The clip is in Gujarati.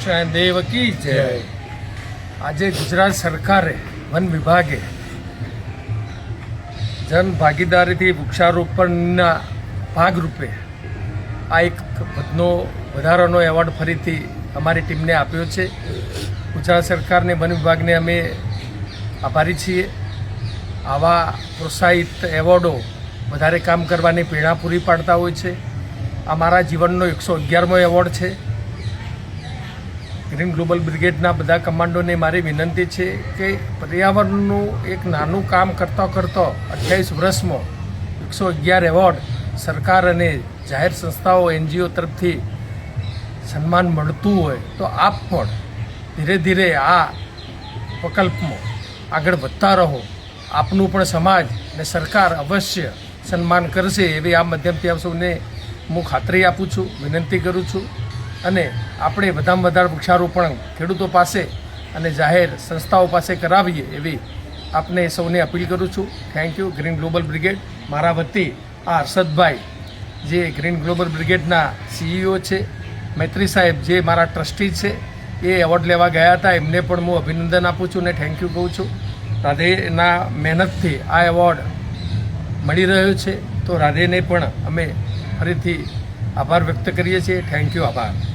કૃષ્ણ દેવ કી જય. આજે ગુજરાત સરકારે વન વિભાગે જન ભાગીદારીથી વૃક્ષારોપણના ભાગરૂપે આ એક વધારાનો એવોર્ડ ફરીથી અમારી ટીમને આપ્યો છે. ગુજરાત સરકારને વન વિભાગને અમે આભારી છીએ. આવા પ્રોત્સાહિત એવોર્ડો વધારે કામ કરવાની પ્રેરણા પૂરી પાડતા હોય છે. આ મારા જીવનનો 111મો એવોર્ડ છે. ગ્રીન ગ્લોબલ બ્રિગેડના બધા કમાન્ડોને મારી વિનંતી છે કે પર્યાવરણનું એક નાનું કામ કરતો 28 વર્ષમાં 111 એવોર્ડ સરકાર અને જાહેર સંસ્થાઓ NGO તરફથી સન્માન મળતું હોય તો આપ પણ ધીરે ધીરે આ પ્રકલ્પમાં આગળ વધતા રહો. આપનું પણ સમાજ અને સરકાર અવશ્ય સન્માન કરશે એવી આ માધ્યમથી આપ સૌને હું ખાતરી આપું છું, વિનંતી કરું છું. અને આપણે વધારેમાં વધારે વૃક્ષારોપણ ખેડૂતો પાસે અને જાહેર સંસ્થાઓ પાસે કરાવીએ એવી આપને સૌને અપીલ કરું છું. Thank you green global brigade. મારા વતી આ હર્ષદભાઈ જે ગ્રીન ગ્લોબલ બ્રિગેડના CEO છે, મૈત્રી સાહેબ જે મારા ટ્રસ્ટી છે, એ એવોર્ડ લેવા ગયા હતા, એમને પણ હું અભિનંદન આપું છું અને થેન્ક યુ કહું છું. રાધેના મહેનતથી આ એવોર્ડ મળી રહ્યો છે તો રાધેને પણ અમે ફરીથી આભાર વ્યક્ત કરીએ છીએ. Thank you. આભાર.